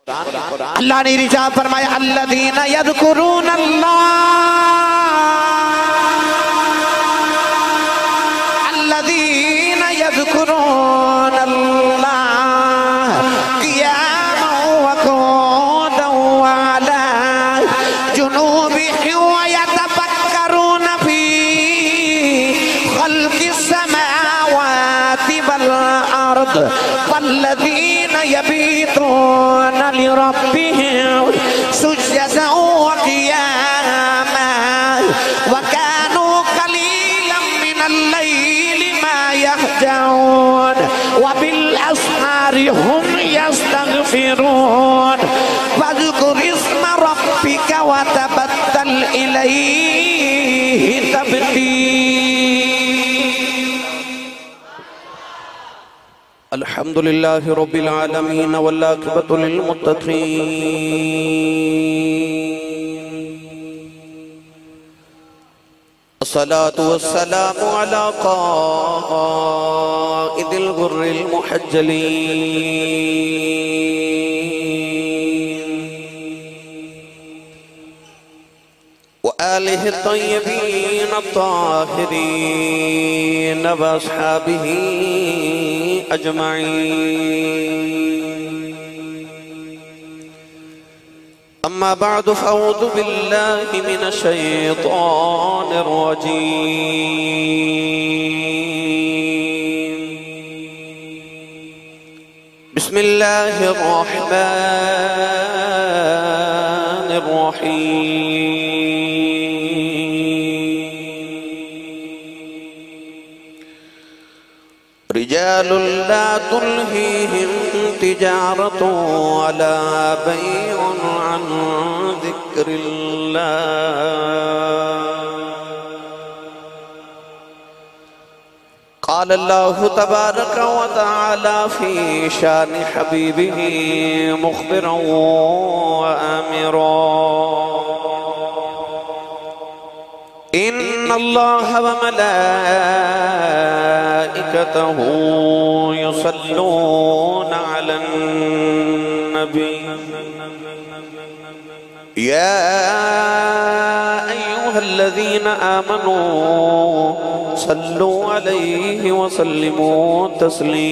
اللہ نے ارشاد فرمایا الذین یذکرون اللہ الذین یذکرون اللہ قیاما وقعودا وعلی جنوبہم ویتفکرون فی خلق السماوات والارض والذین یبیتون لربهم سجدا وقياما وكانوا قليلا من الليل ما يهجعون وبالأسحار هم يستغفرون واذكر اسم ربك وتبتل إليه تبتيلا. الحمد لله رب العالمين والعاقبة للمتقين الصلاة والسلام على قائد الغر المحجلين وآله الطيبين الطاهرين وأصحابه أجمعين. أما بعد فأعوذ بالله من الشيطان الرجيم. بسم الله الرحمن الرحيم. رجال لا تلهيهم تجارة ولا بيع عن ذكر الله. قال الله تبارك وتعالى في شان حبيبه مخبرا وآمرا إن الله وملائكته يصلون على النبي يا أيها الذين آمنوا صلوا عليه وسلموا تسليما.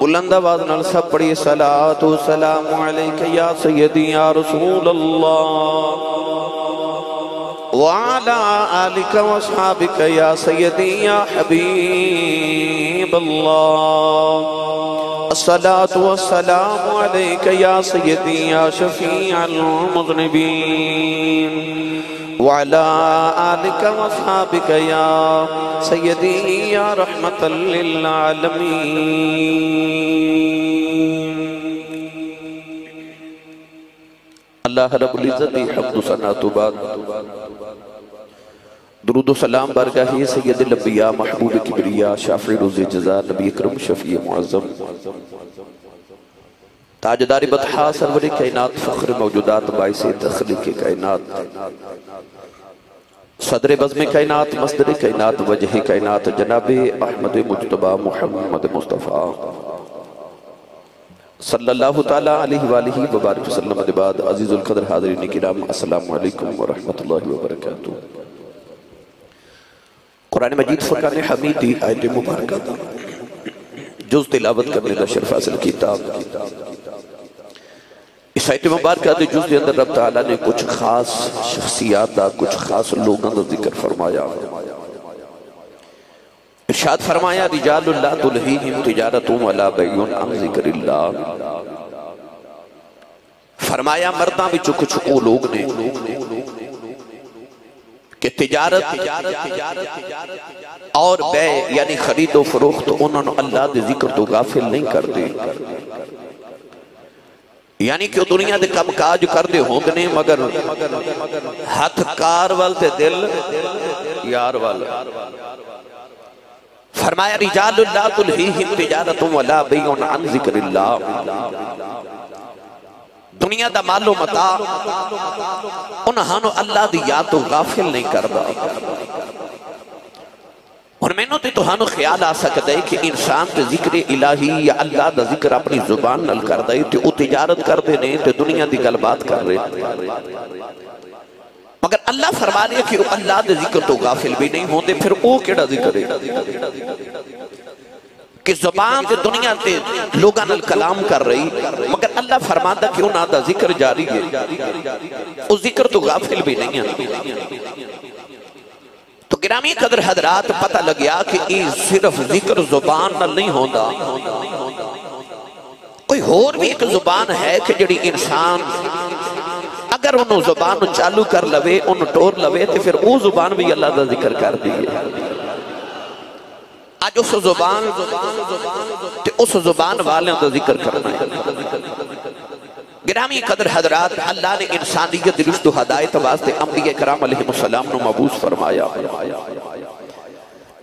بلند آواز نال سب پڑھیے صلاۃ و سلام علیک یا سیدی یا رسول اللہ وعلی آلک و اصحابک یا سیدی یا حبیب اللہ. الصلاۃ والسلام علیک یا سیدی یا شفیع المذنبین وعلى آلك وصحابك يا سيدي يا رحمة للعالمين. اللہ رب العزت حمد و ثنا تو بعد درود و سلام برگاہی سید الانبیاء محبوب کبریا شافع روز جزا نبی اکرم شفیع معظم تاجدار بطحا سرور کائنات فخر موجودات باعث تخلیق کائنات صدر بزم کائنات مصدر کائنات وجہ کائنات جناب احمد مجتبہ محمد مصطفیٰ صلی اللہ تعالیٰ علیہ وآلہ وبارک وسلم بعد عزیز القدر حاضرین کرام السلام علیکم ورحمت اللہ وبرکاتہ. قرآن مجید فرقان حمیدی آیت مبارکہ جز تلاوت کرنے کا شرف حاصل کتاب. اس آیت مبارکہ دے جز دے اندر رب تعالیٰ نے کچھ خاص شخصیات دا کچھ خاص لوگوں دا ذکر فرمایا. ارشاد فرمایا رجال لا تلہیہم تجارت ولا بیع عن ذکر اللہ. فرمایا مرداں بھی کچھ او لوگ نے کہ تجارت اور بے یعنی خرید و فروخت انہوں نے اللہ دے ذکر تو غافل نہیں کر دے. یعنی کہ دنیا دے کم کاج کر دے ہوں گے مگر ہاتھ کار والتے دل یار وال. فرمایا رجال لا تلہیہم تجارت ولا بیع عن ذکر اللہ. دنیا دا مال و متاع انہاں اللہ دی یاد تو غافل نہیں کردا. اور میں نے تو خیال آ سکتا ہے کہ انسان تے ذکر الہی یا اللہ دا ذکر اپنی زبان نل کر دے تے او تجارت کر دے نہیں تے دنیا دی گل بات کر رہے، مگر اللہ فرما رہے کہ اللہ دے ذکر تو غافل بھی نہیں ہوندے، پھر او کیڑا ذکر ہے کہ زبان تے دنیا تے لوگاں نال کلام کر رہی، مگر اللہ فرماتا کہ انہاں دا ذکر جاری ہے، او ذکر تو غافل بھی نہیں ہے۔ تو گرامی قدر حضرات پتہ لگیا کہ یہ صرف ذکر زبان نال نہیں ہوندا، کوئی اور بھی ایک زبان ہے کہ جڑی انسان اگر انہوں زبان چالو کر لوے، انہوں ٹور لوے تو پھر وہ زبان بھی اللہ دا ذکر کر دیئے۔ آج اس زبان تے اس زبان والے دا ذکر کرنا ہے۔ گرامی قدر حضرات اللہ نے انسانیت رشد و ہدایت واسطے انبیاء کرام علیہ السلام نے مبعوث فرمایا۔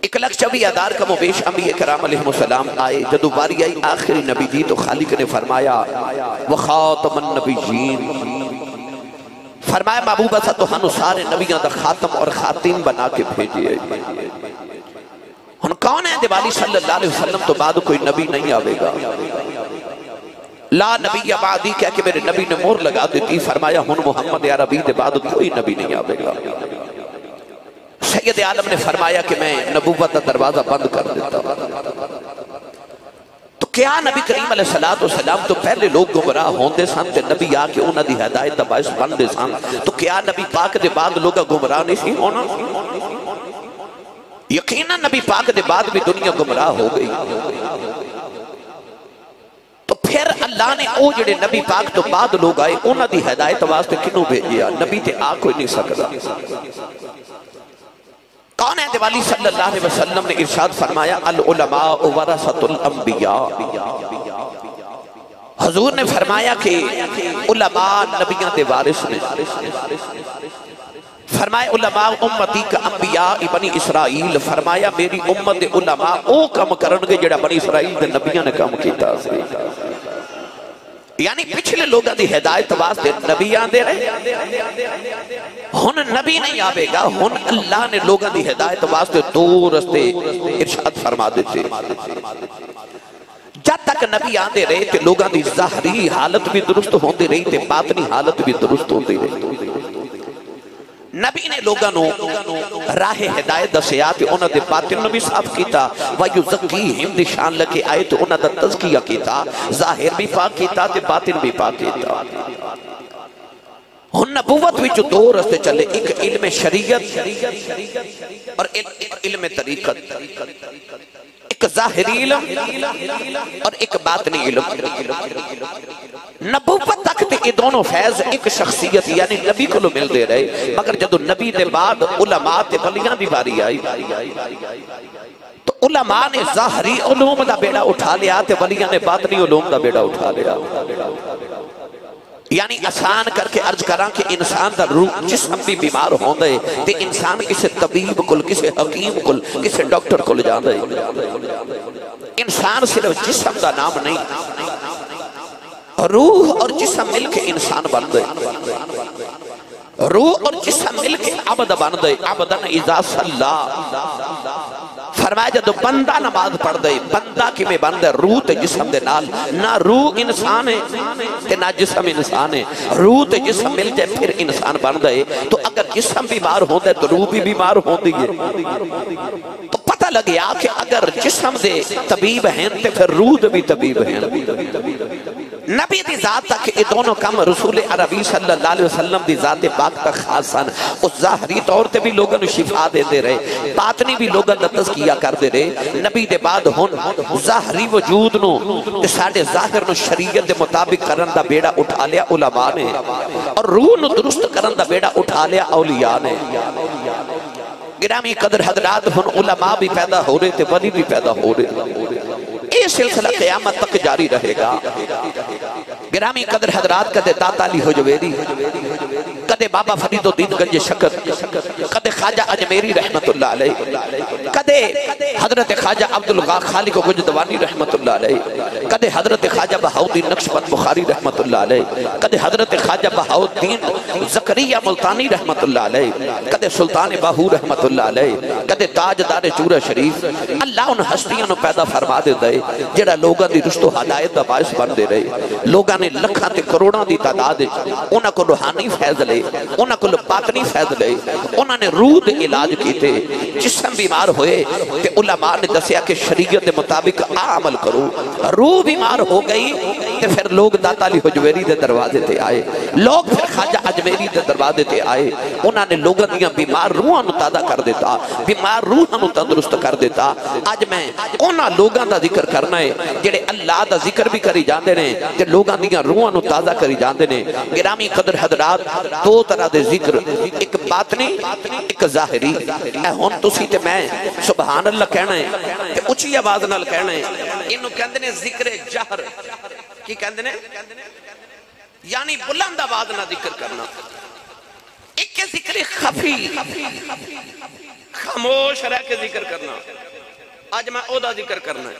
ایک لکھ چوی ادار کا مبیش انبیاء کرام علیہ السلام آئے، جدو باری آئی آخری نبی جی تو خالق نے فرمایا وخاتم النبیین، فرمایا محبوبہ سا تو ہنو سارے نبیان دا خاتم اور خاتم بنا کے بھیجئے۔ ہن کون ہے دیوالی صلی اللہ علیہ وسلم تو بعد کوئی نبی نہیں آوے گا، لا نبی بعدی کہہ کہ میرے نبی نے مور لگا دیتی، فرمایا ہن محمد عربی دے بعد کوئی نبی نہیں آوے گا۔ سید عالم نے فرمایا کہ میں نبوت دا دروازہ بند کر دیتا ہوں۔ تو کیا نبی کریم علیہ السلام تو پہلے لوگ گمراہ ہوندے سن تے نبی آ کے انہاں دی ہدایت دا باعث بندے سن، تو کیا نبی پاک دے بعد لوگا گمراہ نہیں سی ہونا؟ یقیناً نبی پاک دے بعد بھی دنیا گمراہ ہو گئی۔ تو پھر اللہ نے او جڑے نبی پاک تو بعد لوگ آئے انہاں دی ہدایت واسطے کنوں بھیجیا؟ نبی تے آ کوئی نہیں سکتا۔ کون ہے دیوالی صلی اللہ علیہ وسلم نے ارشاد فرمایا العلماء ورثۃ الانبیاء، حضور نے فرمایا کہ علماء نبیان دے وارث نے، فرمایا علماء امتی کا انبیاء بنی اسرائیل، فرمایا میری امت دے علماء او کم کرنگے جڑا بنی اسرائیل دے نبیان نے کم کیتا سی۔ یعنی پچھلے لوگاں دی ہدایت واسطے نبی آندے رہے، ہن نبی نہیں آوے گا، ہن اللہ نے لوگاں دی ہدایت واسطے دو رستے ارشاد فرما دیتے۔ جب تک نبی آندے رہے تے لوگاں دی ظاہری حالت بھی درست ہوندی رہی تے باطنی حالت بھی درست ہوندی رہی۔ نبی نے لوگاں نو راہ ہدایت دسیا تے انہاں دے باطن نو بھی صاف کیتا، وَيُزَكِّيهِمْ نشان لکے آئے تو انہاں دا تزکیہ کیتا، ظاہر بھی پاک کیتا تے باطن بھی پاک کیتا۔ ہن نبوت وچ دو رستے چلے، ایک علم شریعت اور ایک علم طریقت، ایک ظاہری علم اور ایک باطنی علم۔ نبوت تک تے یہ دونوں فیض ایک شخصیت یعنی نبی کو مل دے رہے، مگر جدو نبی دے بعد علماء تے ولیاں دی باری آئی تو علماء نے ظاہری علوم دا بیڑا اٹھا لیا تے ولیاں نے باطنی علوم دا بیڑا اٹھا لیا۔ یعنی آسان کر کے عرض کراں کہ انسان دا روح جسم بھی بیمار ہوندے تے انسان کسے طبیب کل، کسے حکیم کل، کسے ڈاکٹر کل جاندے۔ انسان صرف جسم دا نام نہیں، روح اور جسم مل کے انسان بن دے، روح اور جسم مل کے عبد بن دے۔ عبدن اذا صلی، فرمایا جدو بندہ نماز پڑھ دے، بندہ کی میں بن دے روح تے جسم دے نال، نہ روح انسان ہے تے نہ جسم انسان ہے، روح تے جسم مل جائے پھر انسان بن دے۔ تو اگر جسم بیمار ہوندے تو روح بھی بیمار ہوندی ہے۔ تو پتہ لگیا کہ اگر جسم دے طبیب ہیں تے پھر روح دے بھی طبیب ہیں۔ نبی دی ذات تک یہ دونوں کم رسول عربی صلی اللہ علیہ وسلم دی ذات پاک تک خاص سن۔ اس ظاہری طور تے بھی لوگوں شفا دے دے رہے، باطنی بھی لوگوں دا تزکیہ کر دے رہے۔ نبی دے بعد ہن ظاہری وجود نو ساڈے ظاہر نو شریعت دے مطابق کرن دا بیڑا اٹھا لیا علماء نے، اور روح نو درست کرن دا بیڑا اٹھا لیا اولیاء نے۔ گرامی قدر حضرات ہن علماء بھی پیدا ہو رہے تھے، ولی بھی پیدا ہو رہے، یہ سلسلہ قیامت تک جاری رہے گا۔ گرامی قدر حضرات کدے داتا علی حجویری، کدے بابا فریدالدین گنج شکر، کدے خواجہ اجمیری رحمت اللہ علیہ، کدے حضرت خواجہ عبدالغا خالق گجدوانی رحمت اللہ علیہ، کدے حضرت خواجہ بہاؤالدین نقشبند بخاری رحمت اللہ علیہ، کدے حضرت خواجہ بہاؤالدین زکریہ ملتانی رحمت اللہ علیہ، کدے سلطان باہو رحمت اللہ علیہ، کدے تاجدار چورہ شریف۔ اللہ ان ہستیاں نو پیدا فرما دے دے جڑا لوگاں دی رشت و ہدایت دا باعث بن دے رہے، لوگاں نے لکھاں تے کروڑاں دی تعداد انہاں کو روحانی فیض لے، انہاں کو باطنی فیض لے، انہاں نے روح دے علاج کیتے، جسم بیمار ہوئے تے علماء نے دسیا کہ شریعت دے مطابق عمل کرو، روح بیمار ہو گئی تے پھر لوگ داتا علی حجویری دے دروازے تے آئے، لوگ پھر خواجہ اجمیری دے دروازے تے آئے، انہاں نے لوگاں دیاں بیمار روحاں نو تازہ کر دیتا، بیمار روحاں نو تندرست کر دیتا۔ آج میں انہاں لوگاں دا ذکر کرنا ہے جڑے اللہ دا ذکر بھی کری جاندے نے تے لوگاں دیاں روحاں نو تازہ کری جاندے نے۔ گرامی قدر حضرات، دو طرح دے ذکر، ایک باطنی ایک ظاہری۔ اے ہن تسی تے میں سبحان اللہ کہنا ہے تے اچھی آواز نال کہنا ہے، اینو کہندے نے ذکر جہر۔ کی کہندے نے؟ یعنی بلند آواز نہ ذکر کرنا۔ ایک ذکر خفی، خاموش رہ کے ذکر کرنا۔ آج میں او دا ذکر کرنا ہے۔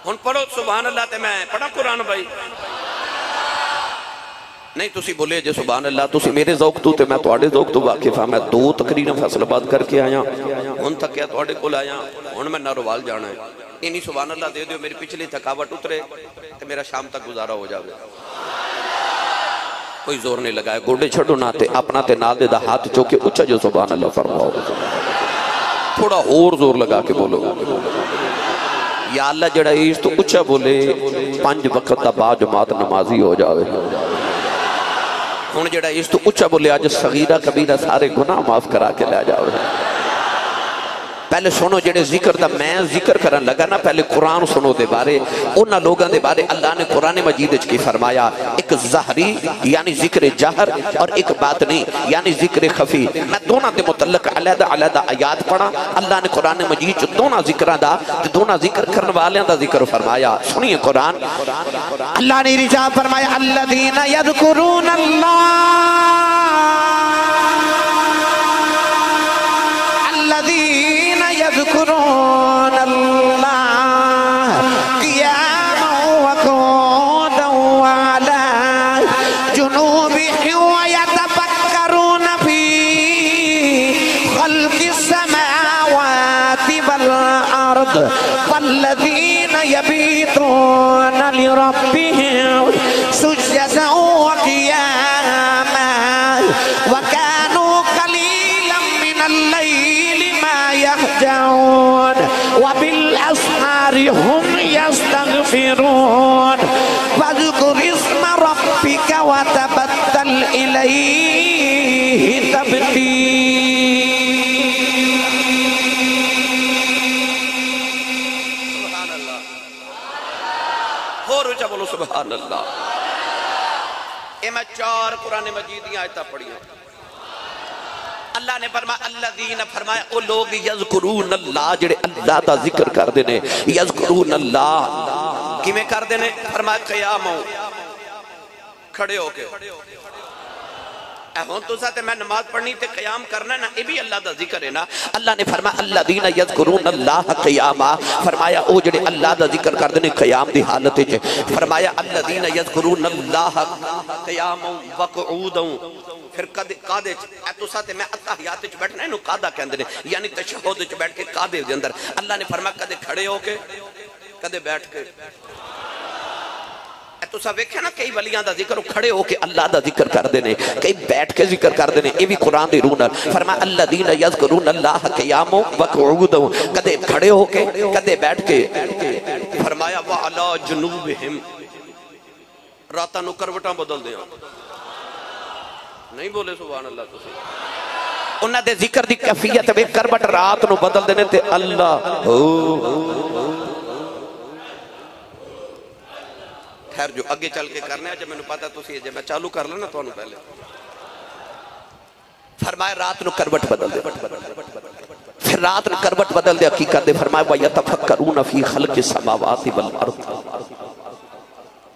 ہن پڑھو سبحان اللہ تے میں پڑھا قرآن بھائی؟ نہیں تسی بولے جے سبحان اللہ، تسی میرے ذوق تو تے میں تواڈے ذوق تو واقف ہاں۔ میں دو تقریراں فیصلہ باد کر کے آیا، ہن تک کیا تواڈے کول آیا، ہن میں ناروال جانا ہے۔ اینی سبحان اللہ دے دیو، میری پچھلی تھکاوٹ اترے تے میرا شام تک گزارا ہو جاوے۔ کوئی زور نہیں لگائے، گوڑے چھڑو نہ تے اپنا تے نال دے دا ہاتھ چوکے اچھا جو سبحان اللہ فرماؤ، تھوڑا اور زور لگا کے بولو۔ یا اللہ جڑا اس تو اچھا بولے 5 وقت دا با جماعت نمازی ہو جاوے۔ ہن جڑا اس تو اچھا بولے آج صغیرہ کبیرہ سارے گناہ معاف کرا کے لے جاوے۔ پہلے سنو جڑے ذکر دا میں ذکر کرن لگا نا، پہلے قرآن سنو دے بارے، انہاں لوگاں دے بارے اللہ نے قرآن مجید کی فرمایا، ایک ظاہری یعنی ذکر جہر اور ایک باطنی یعنی ذکر خفی۔ میں دونوں دے متعلق علیحدہ علیحدہ آیات پڑھا، اللہ نے قرآن مجید جو دونوں ذکرہ دا، دونوں ذکر کرن والیاں دا ذکر فرمایا۔ سنیے قرآن، اللہ نے ارشاد فرمایا الذین یذکرون اللہ، يذكرون الله قياما وقعودا وعلى جنوبهم ويتفكرون في خلق السماوات والأرض والذين يبيتون لربهم سجدا وقياما وكانوا قليلا من الليل يهجعون وبالأسحار هم يستغفرون فاذكر اسم ربك وتبتل إليه سبحان اللہ، اور اچھا بولو سبحان اللہ۔ اے میں 4 قرآن مجید کی آیتیں پڑھی ہیں۔ اللہ نے فرمایا الذین، فرمایا او لوگ یذکرون اللہ جڑے اللہ دا ذکر کر دینے، یذکرون اللہ کیویں کر دینے؟ فرمایا قیام کھڑے ہو کے۔ اے ہون تو ساتھ میں نماز پڑھنی تے قیام کرنا نا، یہ بھی اللہ دا ذکر ہے نا۔ اللہ نے فرمایا الذین یذکرون اللہ قیاما، فرمایا او جڑے اللہ دا ذکر کر دینے قیام دی حالت وچ۔ فرمایا الذین یذکرون اللہ قیاما وقعودا، پھر قادے اے تو ساتھ میں اتحیات وچ بیٹھنا اینو قادہ کہندے نے، یعنی تشہد وچ بیٹھ کے قادے دے اندر۔ اللہ نے فرمایا کدے کھڑے ہو کے کدے بیٹھ کے۔ اے تو ساتھ ویکھیا نا کئی ولیاں دا ذکر کھڑے ہو کے اللہ دا ذکر کر دینے، کئی بیٹھ کے ذکر کر دینے، یہ بھی قرآن دی روح نال۔ فرمایا الذین یذکرون اللہ قیاما وقعودا، کدے کھڑے ہو کے کدے بیٹھ کے۔ فرمایا وعلی جنوبہم، راتاں نو کروٹاں بدل دیاں۔ نہیں بولے سبحان اللہ تسی؟ انہاں دے ذکر دی کیفیت وے کروٹ رات نو بدل دینے تے اللہ خیر جو اگے چل کے کرنے ہے، جب میں نے پتا تسی جب میں چالو کر لینا تو انہوں پہلے فرمایا رات نو کروٹ بدل دے، پھر رات نو کروٹ بدل دے حقیقت دے۔ فرمایا وَيَتَفَكَّرُونَ فِي خَلْقِ السَّمَاوَاتِ وَالْأَرْضِ،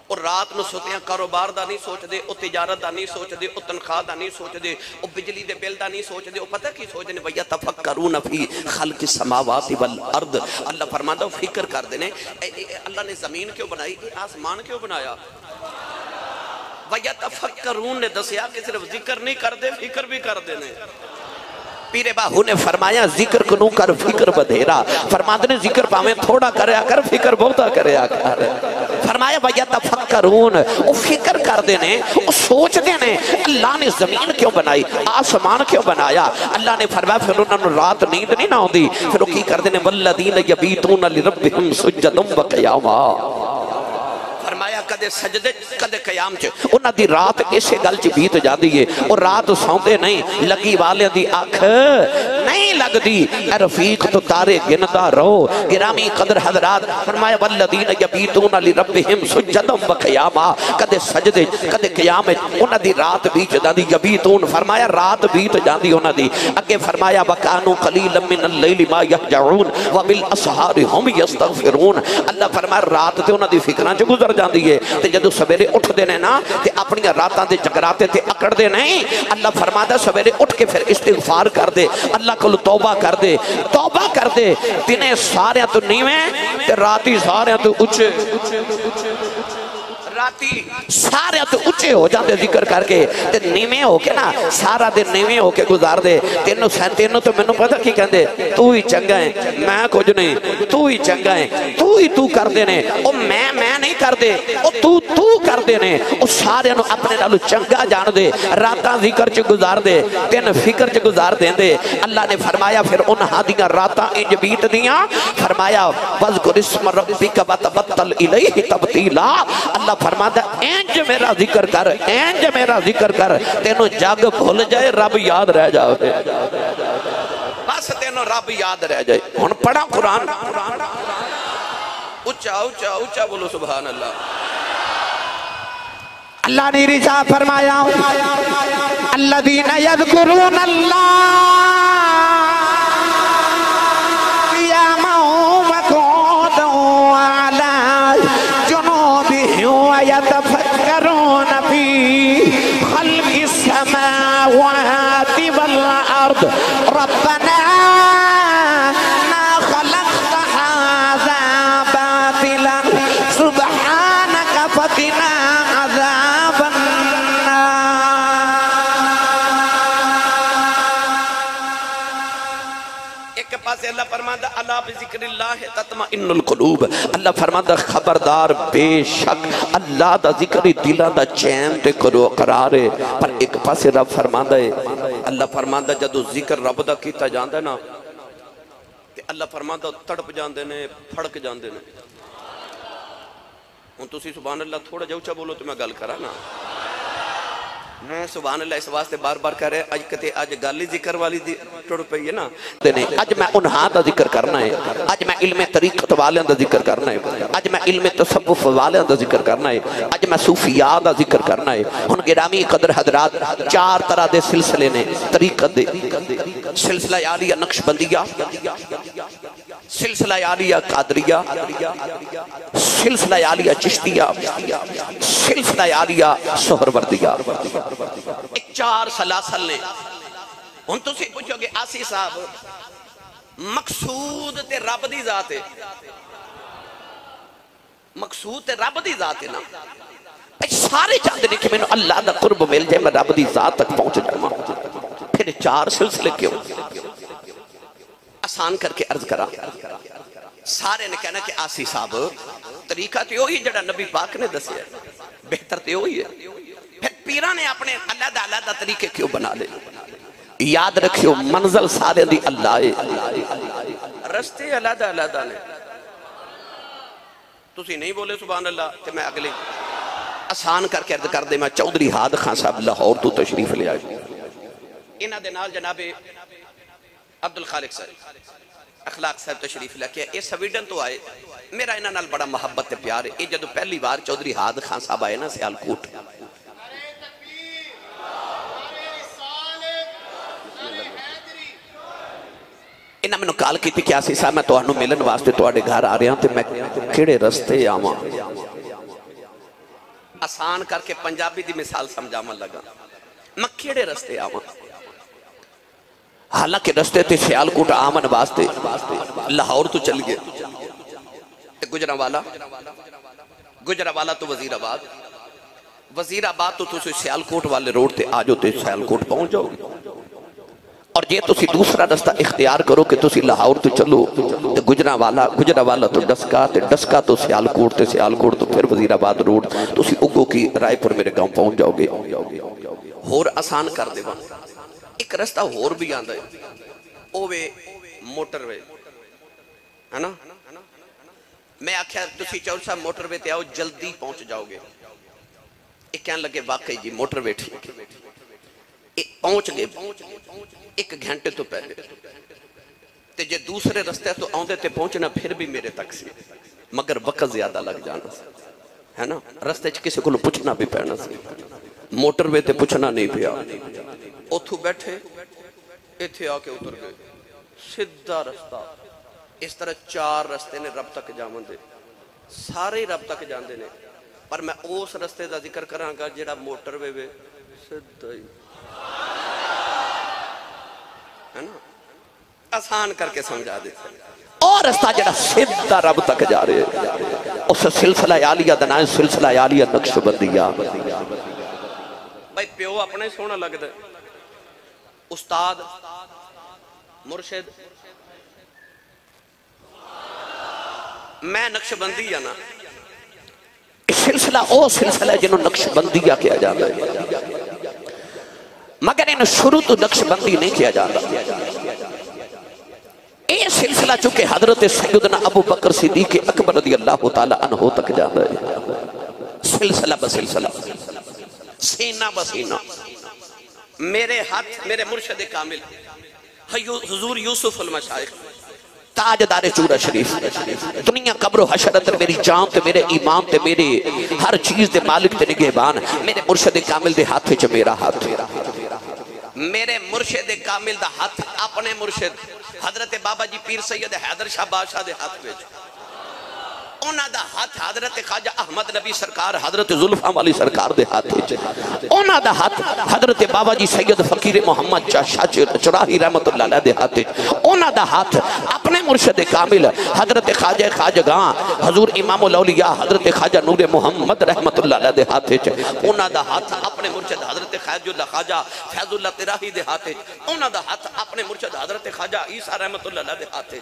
اور رات نو سوتیاں کاروبار دا نہیں سوچ دے، او تجارت دا نہیں سوچ دے، او تنخواہ دا نہیں سوچ دے، او بجلی دے بل دا نہیں سوچ دے، او پتہ کی سوچ دے وَيَتَفَكَّرُونَ فِي خَلْقِ السَّمَاوَاتِ وَالْأَرْضِ۔ اللہ فرماتا ہوں فکر کر دینے اللہ نے زمین کیوں بنائی، آسمان کیوں بنایا؟ وَيَتَفَكَّرُونَ نے دسیا کہ صرف ذکر نہیں کر دے، فکر بھی کر دینے۔ پیر باہو نے فرمایا ذکر کنو کر فکر بدھیرا، فرماتے نے ذکر پاویں تھوڑا کریا کر، فکر بہتا کریا کر۔ فرمایا وَيَتَفَكَّرُونَ وہ فکر کر دینے، وہ سوچ دینے اللہ نے زمین کیوں بنائی، آسمان کیوں بنایا۔ اللہ نے فرمایا پھر انہوں نے رات نیند نہیں نہ ہوندی، پھر وہ کی کر دینے وَالَّذِينَ يَبِيتُونَ لِرَبِّهِمْ سُجَّدًا وَقِيَامًا۔ فرمایا کدے سجدے کدے قیام چ انہاں دی رات اسے گل چ بیت جاندی ہے، اور رات سوندے نہیں، لگی والے دی اکھ نہیں لگ دی، اے رفیق تو تارے گندا رہو۔ گرامی قدر حضرات فرمایا والذین یبیتون لربہم سجدا وقیاما، کدے سجدے کدے قیام انہاں دی رات بیت جاندی، یبیتون فرمایا رات بیت جاندی انہاں دی۔ اگے فرمایا وکانوا قلیلا من اللیل ما یہجعون وبالاسحار هم یستغفرون۔ اللہ فرمایا رات تے انہاں دی فکراں چ گزر جاندی ہے، تے جدو سویرے اٹھ دینے نا تے اپنی راتاں دے جگراتے تے اکڑ دے نہیں، اللہ فرماتا سویرے اٹھ کے پھر استغفار کر دے، اللہ کو توبہ کر دے، توبہ کر دے۔ دنے سارے تو نیویں تے راتی سارے تو اچھے، راتی سارے تو اچھے ہو جاندے ذکر کر کے، تے نیویں ہو کے نا سارا دن نیویں ہو کے گزار دے۔ تینوں تو میں نے پتا کی کہندے تو ہی چنگا ہے، میں کچھ نہیں، تو ہی چنگا ہے، تو کر دینے، او میں نہیں کر دے، او تو کر دینے، او سارے نو اپنے نالو چنگا جان دے، راتاں ذکر چ گزار دے، تین فکر چ گزار دیں دے۔ اللہ نے فرمایا پھر انہاں دیاں راتاں انج بیت دیاں، فرمایا وَذْكُرِ اسْمَ رَبِّكَ وَتَبَتَّلْ إِلَيْهِ تَبْتِيلًا۔ اللہ فرماتا انج میرا ذکر کر، انج میرا ذکر کر، تینوں جگ بھول جائے رب یاد رہ جائے، بس تینوں رب یاد رہ جائے۔ ہن پڑھا قرآن، اچھا اچھا اچھا بولو سبحان اللہ۔ اللہ نے ارشاد فرمایا الذین یذکرون اللہ قیاما وقعودا وعلی جنوبہم ویتفکرون فی خلق السماوات والارض ربنا اللہ فرماتا اللہ بذکر اللہ تطمئن القلوب، اللہ فرماتا خبردار بے شک اللہ دا ذکر دلہ دا چین تے کرو قرارے۔ پر ایک پاسے رب فرماتا ہے، اللہ فرماتا جدو ذکر رب دا کیتا جاندہ نا کہ اللہ فرماتا تڑپ جاندے نے، پھڑک جاندے نے۔ ہوں تسی سبحان اللہ تھوڑا جاؤچا بولو تو میں گل کرا نا، میں سبحان اللہ اس واسطے بار بار کہہ رہے ہیں آج گالی ذکر والی ٹوڑ پئی ہے نا، آج میں انہاں دا ذکر کرنا ہے، آج میں علم طریقت والے دا ذکر کرنا ہے، آج میں علم تصوف والے دا ذکر کرنا ہے، آج میں صوفیاء دا ذکر کرنا ہے۔ ہن گرامی قدر حضرات چار طرح دے سلسلے نے طریقت دے، سلسلہ یاریہ نقشبندیہ، سلسلہ یاریہ قادریہ، سلسلہ یاریہ چشتیہ، سلسلہ یاریہ سہروردیہ۔ ایک چار سلاسل نے۔ ہن تو سی پوچھو گے آسی صاحب مقصود تے رب دی ذات ہے، مقصود تے رب دی ذات ہے نا، سارے چاہتے ہیں کہ میں نے اللہ دا قرب مل جائے، میں رب دی ذات تک پہنچ جاؤں، پھر چار سلسلے کیوں؟ آسان کر کے عرض کرا، سارے نے کہنا کہ آسی صاحب طریقہ تو ہوئی جڑا نبی پاک نے دسیا ہے، بہتر تو ہوئی ہے، پھر پیران نے اپنے اللہ دا طریقے کیوں بنا لے؟ یاد رکھیو منزل سارے دی اللہ ہے، رستے اللہ دا نے۔ تسی نہیں بولے سبحان اللہ کہ میں اگلے آسان کر کے عرض کر دے، میں چودھری ہاد خان صاحب لاہور تو تشریف لے آئے، انہاں دے نال جناب عبدالخالق صاحب اخلاق صاحب تشریف لے کے یہ سویڈن تو آئے، میرا انہاں نال بڑا محبت تے پیار ہے۔ یہ جدو پہلی بار چودھری ہاد خان صاحب آئے نا سیالکوٹ، انہاں میں نے کال کی تھی کہ آسی صاحب میں تو انہوں ملن واسطے تو آڑے گھر آ رہے ہیں، تو میں کیڑے رستے آواں؟ آسان کر کے پنجابی دی مثال سمجھاون لگا میں کیڑے رستے آواں حالانکہ رستے تے سیالکوٹ آمن واسطے لاہور تو چل گئے گجرانوالا تو وزیر آباد تو تسی سیالکوٹ والے روڈ تے آ جاؤ تے سیالکوٹ پہنچ جاؤ گے اور یہ تسی دوسرا رستہ اختیار کرو کہ تسی لاہور تو چلو تے گجرانوالا تو ڈسکا تے ڈسکا تو سیالکوٹ تے سیالکوٹ تو پھر وزیر آباد روڈ تسی اگو کی رائے پور میرے گاؤں پہنچ جاؤ گے اور آسان کر دے ایک رستہ اور بھی آندہ ہے اوے موٹر وے ہے نا میں آکھیا تسی چاہو صاحب موٹر وے تے آؤ جلدی پہنچ جاؤ گے ایک کہنے لگے واقعی جی موٹر وے ٹھیک پہنچ گئے ایک گھنٹے تو پہلے تے جے دوسرے رستے تو آندے تے پہنچنا پھر بھی میرے تک سی مگر وقت زیادہ لگ جانا ہے نا رستے کسی کو پوچھنا بھی پہنا سی موٹر وے تے پوچھنا نہیں پیا اتھو بیٹھے ایتھے آ کے اتر گئے سیدھا رستہ اس طرح 4 رستے نے رب تک جامن دے سارے رب تک جاندے نے پر میں اس رستے دا ذکر کراں گا جیڑا موٹر وے وے سیدھا ہی ہے نا آسان کر کے سمجھا دے اور رستہ جڑا سیدھا رب تک جا رہے ہیں اس سلسلہ عالیہ دنائیں سلسلہ عالیہ نقش بندیہ بھائی پیو اپنے سونا لگ دے استاد مرشد میں نقش بندی ہے نا سلسلہ او سلسلہ جنہوں نقش بندیہ کیا جاتا ہے مگر انہوں شروع تو نقش بندی نہیں کیا جاتا یہ سلسلہ چونکہ حضرت سیدنا ابو بکر صدیق اکبر رضی اللہ تعالیٰ عنہ تک جاتا ہے سلسلہ بسلسلہ سینہ بسینہ میرے ہاتھ میرے مرشد کامل حضور یوسف المشائخ تاجدار چورہ شریف دنیا قبر و حشرت میری جان تے میرے امام تے میرے ہر چیز دے مالک تے نگہبان میرے مرشد کامل دے ہاتھ چ میرا ہاتھ میرے مرشد کامل دا ہاتھ اپنے مرشد حضرت بابا جی پیر سید حیدر شاہ بادشاہ دے ہاتھ وچ اونا دا ہاتھ حضرت خواجہ احمد نبی سرکار حضرت زلفاں والی سرکار دے ہاتھ اونا دا ہاتھ حضرت بابا جی سید فقیر محمد شاہ چراہی رحمت اللہ علیہ دے ہاتھ اونا دا ہاتھ اپنے مرشد کامل حضرت خواجہ خواجگاں حضور امام الاولیاء حضرت خواجہ نور محمد رحمت اللہ علیہ دے ہاتھ اونا دا ہاتھ اپنے مرشد حضرت خواجہ فیض اللہ تراہی دے ہاتھ اونا دا ہاتھ اپنے مرشد حضرت خواجہ عیسیٰ رحمت اللہ علیہ دے ہاتھ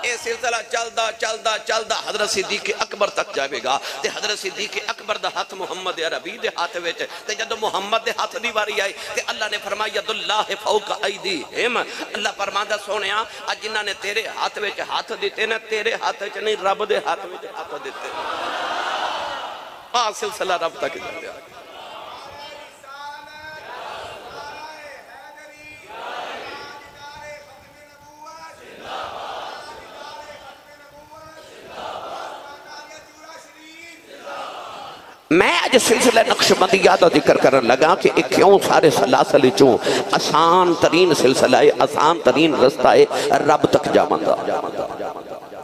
اے سلسلہ چلدا حضرت صدیق اکبر تک جائے گا تے حضرت صدیق اکبر دا ہاتھ محمد عربی دے ہاتھ وچ تے جدو محمد دے ہاتھ دی واری آئی تے اللہ نے فرمایا ید اللہ فوق ایدیہم اللہ فرماندا سونیا اج جنہاں نے تیرے ہاتھ وچ ہاتھ دیتے نا تیرے ہاتھ وچ نہیں رب دے ہاتھ وچ ہاتھ دیتے سلسلہ رب تک جائے گا میں آج سلسلہ نقش بندیہ دا ذکر کرنے لگا کہ ایک کیوں سارے سلاسل چوں آسان ترین سلسلہ ہے آسان ترین رستہ ہے رب تک جامندہ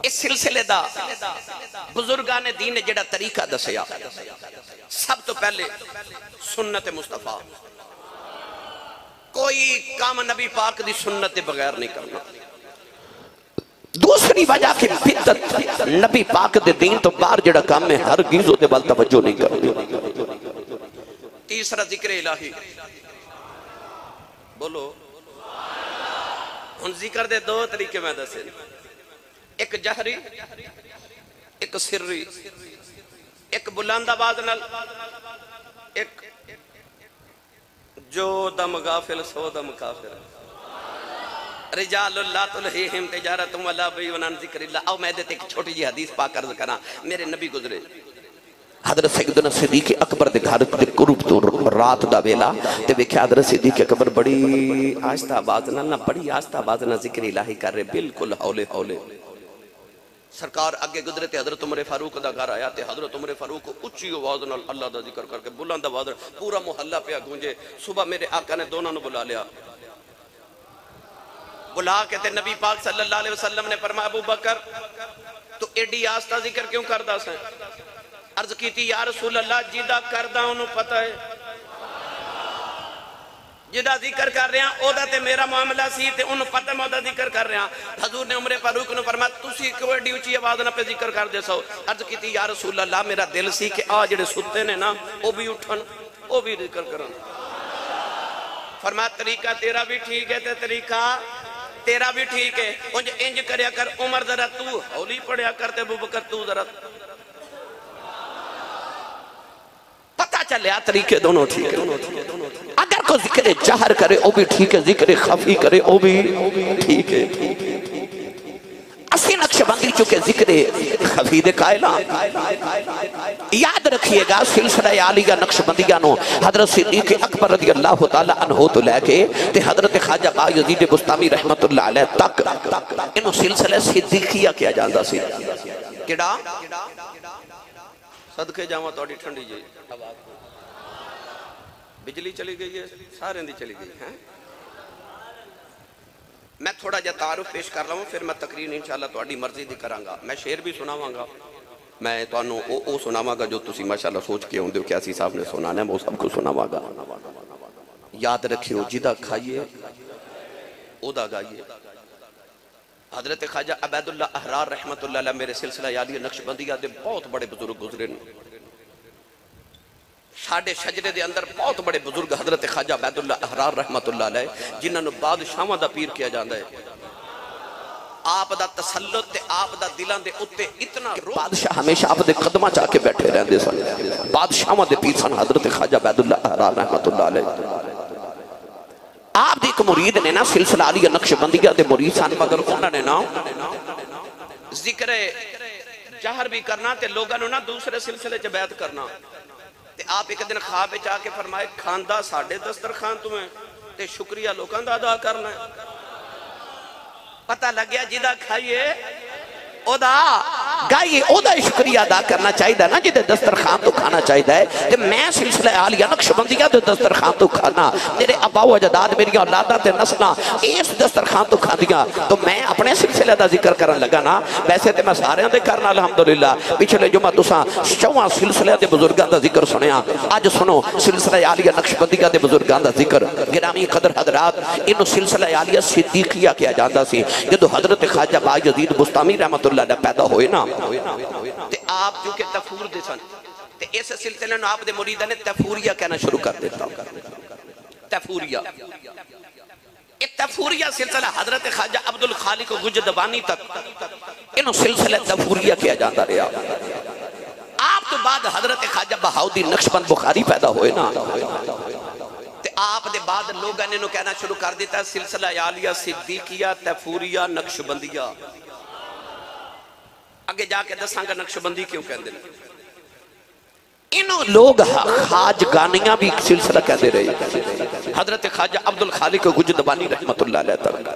اس سلسلے دا بزرگان دین نے جڑا طریقہ دسیا سب تو پہلے سنت مصطفیٰ کوئی کام نبی پاک دی سنت بغیر نہیں کرنا دوسری وجہ کہ بدت نبی پاک دے دین تو بار جڑا کام میں ہر گیزوں دے بال توجہ نہیں کرتے تیسرا ذکر الہی بولو ان ذکر دے 2 طریقے میں دسے ایک جہری ایک سری ایک بلند آواز نال ایک جو دم غافل سو دم کافر رجال اللہ تلہیہم تجارتم ولا بیعون عن ذکر اللہ او میں دیتے ایک چھوٹی جی حدیث پاک عرض کرنا میرے نبی گزرے حضرت سیدنا صدیق اکبر دے گھر دے قرب تو رات دا ویلا تے ویکھیا حضرت صدیق اکبر بڑی آہستہ آواز نہ بڑی آہستہ آواز نہ ذکر الہی کر رہے بالکل ہولے ہولے سرکار آگے گزرے تے حضرت عمر فاروق دا گھر آیا تے حضرت عمر فاروق اچھی آواز نال اللہ دا ذکر کر کے بلند آواز پورا محلہ پہ گونجے صبح میرے آقا نے دونوں بلا لیا بلا کے تے نبی پاک صلی اللہ علیہ وسلم نے فرمایا ابو بکر تو ایڈی آستہ ذکر کیوں کردا سیں عرض کیتی یا رسول اللہ جیدہ کردہ انہوں پتہ ہے جدا ذکر کر رہے ہیں اوہ دا تے میرا معاملہ سی تے انہوں پتہ میں اوہ دا ذکر کر رہے ہیں حضور نے عمر فاروق نے فرمایا تُسی کوئی ڈیوچی آواز نہ پہ ذکر کر دے سو عرض کیتی یا رسول اللہ میرا دل سی کہ جڑے ستے نے نا وہ بھی اٹھن وہ بھی ذکر کرن فرمایا طریقہ تیرا بھی ٹھیک ہے تے طریقہ تیرا بھی ٹھیک ہے انج کریا کر عمر ذرا تو ہولی پڑھیا کرتے ابو بکر تو ذرا پتہ چلیا طریقے دونوں ٹھیک ہے اگر کو ذکر جہر کرے وہ بھی ٹھیک ہے ذکر خفی کرے وہ بھی ٹھیک ہے اسی نقش بندی چکے ذکر خفی دے قائلہ یاد رکھیے گا سلسلہ عالیہ نقش بندیاں نو حضرت صدیق اکبر رضی اللہ تعالیٰ عنہ تو لے کے تے حضرت خواجہ بایزید بستامی رحمت اللہ علیہ تک انہوں سلسلہ صدیقیہ کیا جاندہ سی کیڑا صدقے جاواں توڑی ٹھنڈی جی بجلی چلی گئی ہے سارے اندھی چلی گئی ہیں میں تھوڑا جا تعارف پیش کر رہا ہوں پھر میں تقریر انشاءاللہ توڑی مرضی دی کروں گا میں شعر بھی سناواں گا میں تو انہوں او سناواں گا جو تسی ماشاءاللہ سوچ کے ہوں دیو کیاسی صاحب نے سنانا ہے وہ سب کو سناواں گا یاد رکھیو جدہ کھائیے او دا گائیے حضرت خواجہ عبید اللہ احرار رحمت اللہ علیہ میرے سلسلہ عالیہ نقش بندیہ دے بہت بڑے بزرگ گزرے ساڑھے شجرے دے اندر بہت بڑے بزرگ حضرت خواجہ عبید اللہ احرار رحمت اللہ علیہ جنہوں نے بادشاہاں دا پیر کیا جاندہ ہے آپ دا تسلط تے آپ دا دلان دے اتے اتنا بادشاہ ہمیشہ آپ دے قدمہ چاہ کے بیٹھے رہن دے سن بادشاہاں دے پیر سن حضرت خواجہ عبید اللہ احرار رحمت اللہ علیہ آپ دے ایک مرید نے نا سلسلہ عالیہ نقش بندیہ دے مرید سن مگر انہوں نے نا ذکر جہر بھی کرنا تے لوگاں نے نا دوسرے سلسلے چ بیعت کرنا تے آپ ایک دن خواب چاہ کے فرمائے کھاندہ ساڑھے دسترخوان تمہیں تے شکریہ لوگاں دا ادا کرنا ہے پتہ لگ گیا جدہ کھائیے او دا گائیے او دا شکریہ ادا کرنا چاہیے نا جدہ دسترخوان تو کھانا چاہیے تے میں سلسلہ عالیہ نقش بندیہ دے دسترخوان تو کھانا میرے ابا و اجداد میری اولادہ تے نسلہ اس دسترخوان تو کھا دیا تو میں اپنے سلسلہ دا ذکر کرن لگا نا ویسے تے میں سارے دے کرنا الحمدللہ پچھلے جمعہ تساں چواں سلسلہ دے بزرگاں دا ذکر سنیا آج سنو سلسلہ عالیہ نقش بندیہ دے بزرگاں دا ذکر گرامی قدر حضرات انہوں سلسلہ عالیہ صدیقیہ کیا جاندہ سی جدو حضرت خواجہ بایزید بستامی رحمت اللہ علیہ پیدا ہوئے نا تے آپ جو کہ تفور دے سن تے اس سلسلے نے آپ دے مریدہ نے تفوریہ کہنا شروع کر دیتا تفوریہ تفوریہ سلسلہ حضرت خواجہ عبدالخالق گجدبانی تک انہوں سلسلہ تفوریہ کیا جاتا رہا آپ تو بعد حضرت خواجہ بہاؤدین نقشبند بخاری پیدا ہوئے نا تے آپ دے بعد لوگاں نے انہوں کہنا شروع کر دیتا سلسلہ عالیہ صدیقیہ تفوریہ نقشبندیہ آگے جا کے دساں گا نقش بندی کیوں کہہ دیں انہوں لوگ خاج گانیاں بھی سلسلہ کہہ دے رہے حضرت خواجہ عبدالخالق گجدبانی رحمت اللہ علیہ تک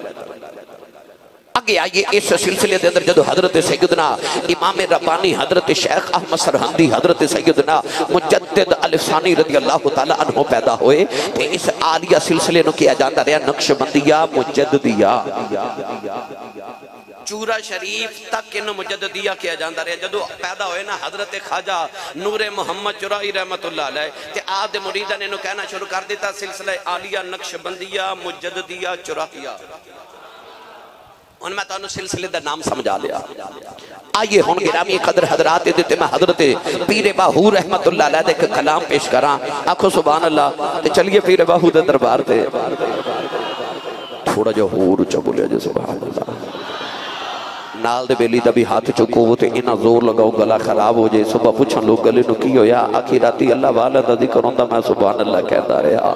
آگے آئیے اس سلسلے دے اندر جدو حضرت سیدنا امام ربانی حضرت شیخ احمد سرہندی حضرت سیدنا مجدد الفسانی رضی اللہ تعالیٰ عنہ پیدا ہوئے کہ اس عالیہ سلسلے نو کیا جاتا رہا نقش بندیہ مجددیہ چورہ شریف تک انہوں مجددیہ کیا جاندہ رہے جدو پیدا ہوئے نا حضرت خواجہ نور محمد چرائی رحمت اللہ علیہ تے آدھ مریدہ نے انہوں کہنا شروع کر دیتا سلسلہ عالیہ نقش بندیہ مجددیہ چرائیہ ان میں تو انہوں سلسلے دا نام سمجھا لیا آئیے ہون گرامی قدر حضرات دیتے میں حضرت پیر باہو رحمت اللہ علیہ دے کلام پیش کراں آنکھو سبحان اللہ تے چلیے پیر باہو دے دربار تے تھوڑا جو ہور چا بولیا جو سبحان اللہ نال دے بیلی دا بھی ہاتھ چکو تے انہا زور لگاؤ گلا خراب ہو جائے صبح پوچھن لوگ گلے نو کی ہویا آخی راتی اللہ والا دا ذکر ہوندہ میں سبحان اللہ کہتا رہا